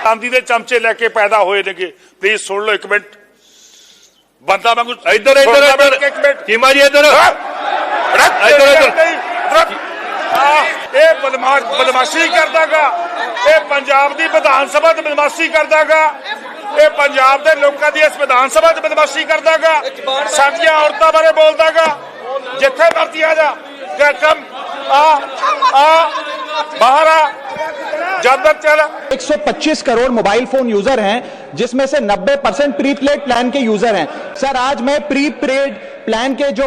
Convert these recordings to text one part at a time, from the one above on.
ਆਂਦੀ ਦੇ ਚਮਚੇ ਲੈ ਕੇ ਪੈਦਾ ਹੋਏ ਨੇਗੇ। ਪਲੀਜ਼ ਸੁਣ ਲਓ ਇੱਕ ਮਿੰਟ। ਬੰਦਾ ਵਾਂਗੂ ਇੱਧਰ ਇੱਕ ਮਿੰਟ ਕੀਮਾ ਜੀ ਇੱਧਰ ਇਹ ਬਦਮਾਸ਼ੀ ਕਰਦਾਗਾ। ਇਹ ਪੰਜਾਬ ਦੀ ਵਿਧਾਨ ਸਭਾ ਚ ਬਦਮਾਸ਼ੀ ਕਰਦਾਗਾ। ਇਹ ਪੰਜਾਬ ਦੇ ਲੋਕਾਂ ਦੀ ਇਸ ਵਿਧਾਨ ਸਭਾ ਚ ਬਦਮਾਸ਼ੀ ਕਰਦਾਗਾ। ਸਾਡੀਆਂ ਔਰਤਾਂ ਬਾਰੇ ਬੋਲਦਾਗਾ। ਜਿੱਥੇ ਮਰਜ਼ੀ ਆ ਜਾ ਕੰਮ ਆ बाहर आ जब तक चला। 125 करोड़ मोबाइल फोन यूजर हैं, जिसमें से 90% प्रीपेड प्लान के यूजर हैं। सर, आज मैं प्रीपेड प्लान के जो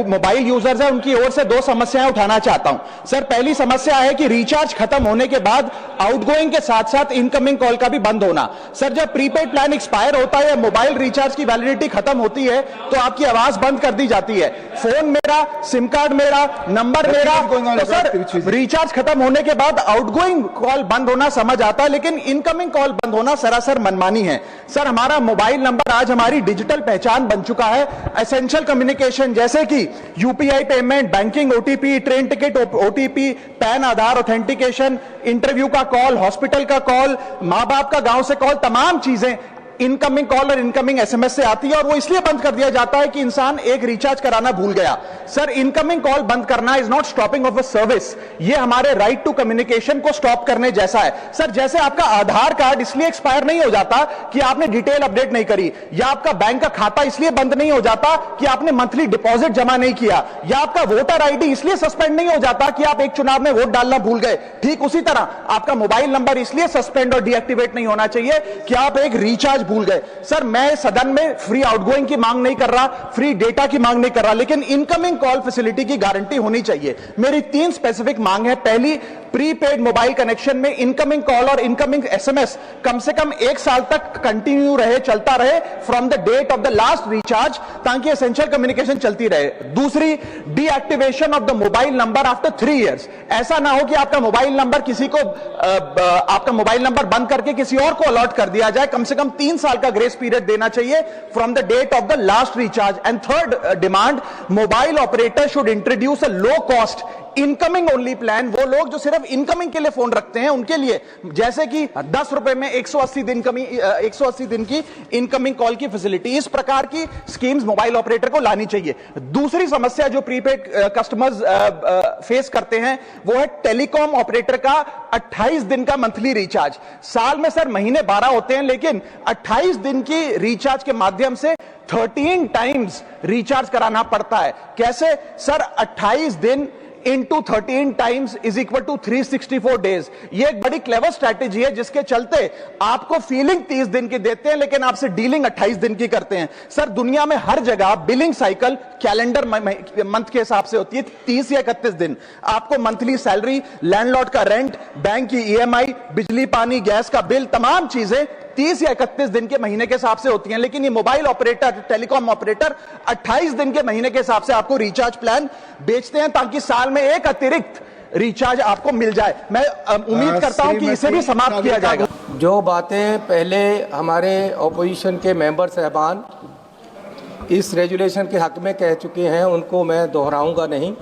मोबाइल यूजर्स हैं उनकी ओर से दो समस्याएं उठाना चाहता हूं। सर, पहली समस्या है कि रिचार्ज खत्म होने के बाद आउटगोइंग के साथ साथ इनकमिंग कॉल का भी बंद होना। सर, जब प्रीपेड प्लान एक्सपायर होता है या मोबाइल रिचार्ज की वैलिडिटी खत्म होती है तो आपकी आवाज बंद कर दी जाती है। फोन मेरा, सिम कार्ड मेरा, नंबर मेरा। तो सर, रिचार्ज खत्म होने के बाद आउटगोइंग कॉल बंद होना समझ आता है, लेकिन इनकमिंग कॉल बंद होना सरासर मनमानी है। सर, हमारा मोबाइल नंबर आज हमारी डिजिटल पहचान बन चुका है। एसेंशियल कम्युनिकेशन जैसे कि UPI payment, banking, OTP, train ticket OTP, PAN Aadhaar authentication, interview का कॉल, हॉस्पिटल का कॉल, मां बाप का गांव से कॉल, तमाम चीजें इनकमिंग कॉल और इनकमिंग एसएमएस से आती है और वो इसलिए बंद कर दिया जाता है कि इंसान एक रिचार्ज कराना भूल गया। सर, इनकमिंग कॉल बंद करना is not stopping of a service, ये हमारे राइट टू कम्युनिकेशन को स्टॉप करने जैसा है। सर, जैसे आपका आधार कार्ड इसलिए एक्सपायर नहीं हो जाता कि आपने डिटेल अपडेट नहीं करी, या आपका बैंक का खाता इसलिए बंद नहीं हो जाता कि आपने मंथली डिपॉजिट जमा नहीं किया, या आपका वोटर आईडी इसलिए सस्पेंड नहीं हो जाता कि आप एक चुनाव में वोट डालना भूल गए। ठीक उसी तरह आपका मोबाइल नंबर इसलिए सस्पेंड और डीएक्टिवेट नहीं होना चाहिए कि आप एक रिचार्ज भूल गए। सर, मैं सदन में फ्री आउटगोइंग की मांग नहीं कर रहा, फ्री डेटा की मांग नहीं कर रहा, लेकिन इनकमिंग कॉल फैसिलिटी की गारंटी होनी चाहिए। मेरी 3 स्पेसिफिक मांग है। पहली, प्रीपेड मोबाइल कनेक्शन में इनकमिंग कॉल और इनकमिंग एसएमएस कम से कम 1 साल तक कंटिन्यू रहे, चलता रहे from the date of the last recharge, ताकि एसेंशियल कम्युनिकेशन चलती रहे। दूसरी, deactivation of the mobile number after 3 years. ऐसा ना हो कि आपका मोबाइल नंबर किसी को आपका मोबाइल नंबर बंद करके किसी और को अलॉट कर दिया जाए। कम से कम 3 साल का ग्रेस पीरियड देना चाहिए from the date of the last recharge. And third demand, mobile operator should introduce a low cost incoming only plan. वो लोग जो सिर्फ इनकमिंग के लिए फोन रखते हैं उनके लिए, जैसे कि 10 रुपए में 180 दिन की इनकमिंग कॉल की फैसिलिटी, इस प्रकार की स्कीम्स मोबाइल ऑपरेटर को लानी चाहिए। दूसरी समस्या जो प्रीपेड कस्टमर्स फेस करते हैं वो है टेलीकॉम ऑपरेटर का 28 दिन का मंथली रिचार्ज। साल में सर महीने 12 होते हैं, लेकिन 28 दिन की रिचार्ज के माध्यम से 13 टाइम्स रिचार्ज कराना पड़ता है। कैसे सर? 28 दिन into 13 times is equal to 364 days. ये एक बड़ी क्लेवर स्ट्रैटेजी है जिसके चलते आपको फीलिंग 30 दिन की देते हैं, लेकिन आपसे डीलिंग 28 दिन की करते हैं। सर, दुनिया में हर जगह बिलिंग साइकिल कैलेंडर मंथ के हिसाब से होती है, 30 या 31 दिन। आपको मंथली सैलरी, लैंडलॉर्ड का रेंट, बैंक की ईएमआई, बिजली पानी गैस का बिल, तमाम चीजें 30 या 31 दिन के महीने के हिसाब से होती हैं। लेकिन ये मोबाइल ऑपरेटर, टेलीकॉम ऑपरेटर 28 दिन के महीने के हिसाब से आपको रिचार्ज प्लान बेचते हैं, ताकि साल में एक अतिरिक्त रिचार्ज आपको मिल जाए। मैं उम्मीद करता हूं कि इसे भी समाप्त किया जाएगा। जो बातें पहले हमारे ऑपोजिशन के मेंबर साहबान इस रेजुलेशन के हक में कह चुके हैं, उनको मैं दोहराऊंगा नहीं।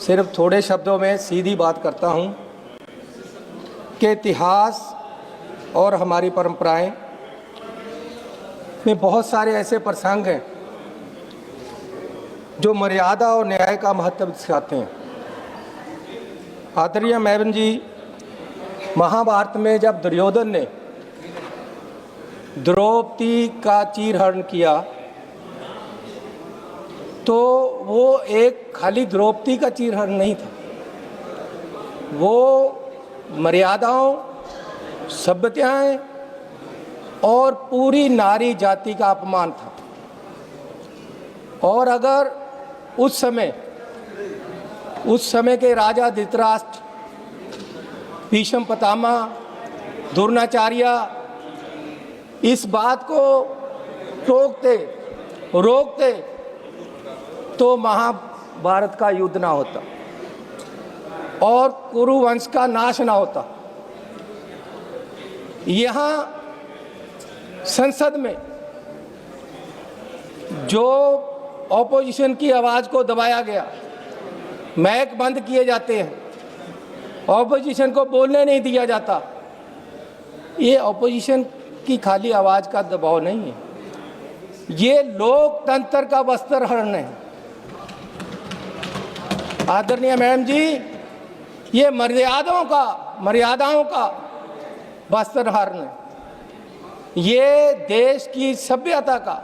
सिर्फ थोड़े शब्दों में सीधी बात करता हूं कि इतिहास और हमारी परंपराएं में बहुत सारे ऐसे प्रसंग हैं जो मर्यादा और न्याय का महत्व दिखाते हैं। आदरणीय मैवन जी, महाभारत में जब दुर्योधन ने द्रौपदी का चीरहरण किया तो वो एक खाली द्रौपदी का चीरहरण नहीं था, वो मर्यादाओं, सभ्यताएं और पूरी नारी जाति का अपमान था। और अगर उस समय के राजा धृतराष्ट्र, भीष्म पितामह, द्रोणाचार्य इस बात को रोकते तो महाभारत का युद्ध ना होता और कुरु वंश का नाश ना होता। यहाँ संसद में जो ऑपोजिशन की आवाज़ को दबाया गया, माइक बंद किए जाते हैं, ऑपोजिशन को बोलने नहीं दिया जाता। ये ऑपोजिशन की खाली आवाज़ का दबाव नहीं है, ये लोकतंत्र का वस्त्रहरण है। आदरणीय मैडम जी, ये मर्यादाओं का वस्त्रहरण है। ये देश की सभ्यता का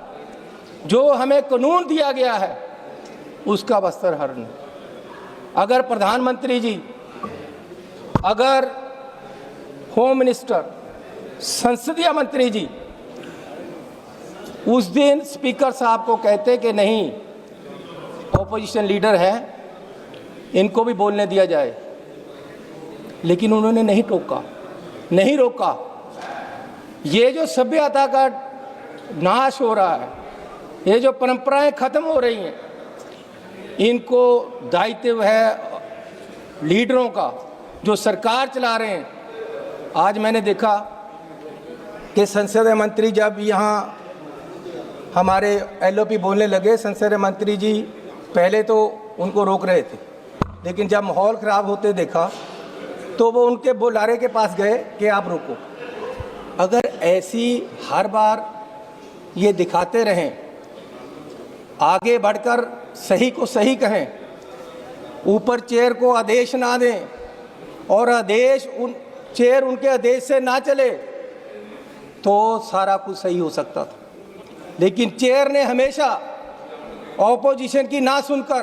जो हमें कानून दिया गया है उसका वस्त्रहरण है। अगर प्रधानमंत्री जी, अगर होम मिनिस्टर, संसदीय मंत्री जी उस दिन स्पीकर साहब को कहते कि नहीं, ऑपोजिशन लीडर है, इनको भी बोलने दिया जाए, लेकिन उन्होंने नहीं रोका। ये जो सभ्यता का नाश हो रहा है, ये जो परंपराएं खत्म हो रही हैं, इनको दायित्व है लीडरों का जो सरकार चला रहे हैं। आज मैंने देखा कि संसदीय मंत्री जब यहाँ हमारे एलओपी बोलने लगे, संसदीय मंत्री जी पहले तो उनको रोक रहे थे, लेकिन जब माहौल ख़राब होते देखा तो वो उनके बुलारे के पास गए कि आप रोको। अगर ऐसी हर बार ये दिखाते रहें, आगे बढ़कर सही को सही कहें, ऊपर चेयर को आदेश ना दें और चेयर उनके आदेश से ना चले, तो सारा कुछ सही हो सकता था। लेकिन चेयर ने हमेशा ऑपोजिशन की ना सुनकर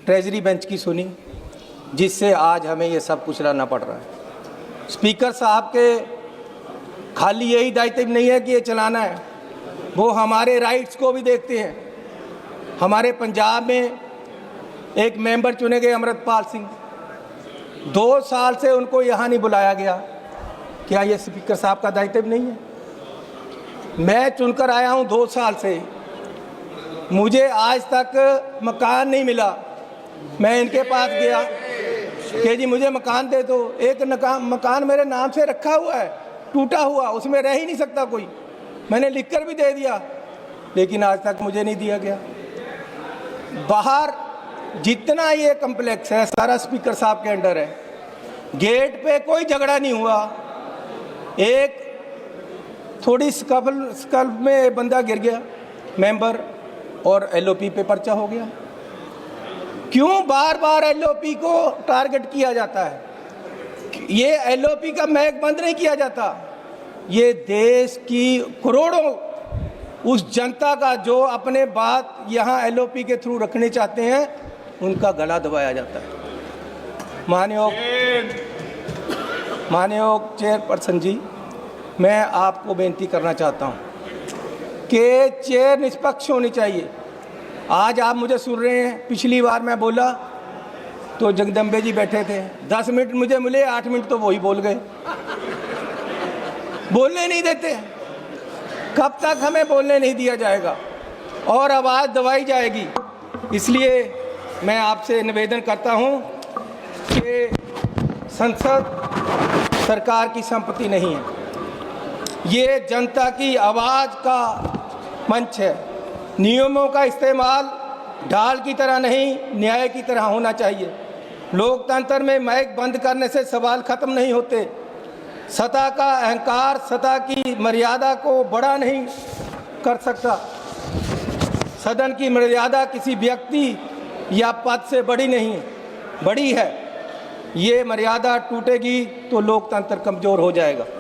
ट्रेजरी बेंच की सुनी, जिससे आज हमें ये सब कुछ रहना पड़ रहा है। स्पीकर साहब के खाली यही दायित्व नहीं है कि ये चलाना है, वो हमारे राइट्स को भी देखते हैं। हमारे पंजाब में एक मेंबर चुने गए, अमृतपाल सिंह, 2 साल से उनको यहाँ नहीं बुलाया गया। क्या ये स्पीकर साहब का दायित्व नहीं है? मैं चुनकर आया हूँ 2 साल से, मुझे आज तक मकान नहीं मिला। मैं इनके पास गया कि जी मुझे मकान दे दो। एक मकान मेरे नाम से रखा हुआ है, टूटा हुआ, उसमें रह ही नहीं सकता कोई। मैंने लिखकर भी दे दिया, लेकिन आज तक मुझे नहीं दिया गया। बाहर जितना ये कम्प्लेक्स है सारा स्पीकर साहब के अंडर है। गेट पे कोई झगड़ा नहीं हुआ, एक थोड़ी स्कल में बंदा गिर गया मेंबर, और एलओपी पे पर्चा हो गया। क्यों बार बार एलओपी को टारगेट किया जाता है? ये एलओपी का महक बंद नहीं किया जाता। ये देश की करोड़ों उस जनता का जो अपने बात यहाँ एलओपी के थ्रू रखने चाहते हैं, उनका गला दबाया जाता है। माननीय चेयरपर्सन जी, मैं आपको बेनती करना चाहता हूँ कि चेयर निष्पक्ष होनी चाहिए। आज आप मुझे सुन रहे हैं, पिछली बार मैं बोला तो जगदम्बे जी बैठे थे, 10 मिनट मुझे मिले, 8 मिनट तो वही बोल गए। बोलने नहीं देते। कब तक हमें बोलने नहीं दिया जाएगा और आवाज़ दबाई जाएगी? इसलिए मैं आपसे निवेदन करता हूं कि संसद सरकार की संपत्ति नहीं है, ये जनता की आवाज़ का मंच है। नियमों का इस्तेमाल ढाल की तरह नहीं, न्याय की तरह होना चाहिए। लोकतंत्र में माइक बंद करने से सवाल खत्म नहीं होते। सत्ता का अहंकार सत्ता की मर्यादा को बड़ा नहीं कर सकता। सदन की मर्यादा किसी व्यक्ति या पद से बड़ी है। ये मर्यादा टूटेगी तो लोकतंत्र कमज़ोर हो जाएगा।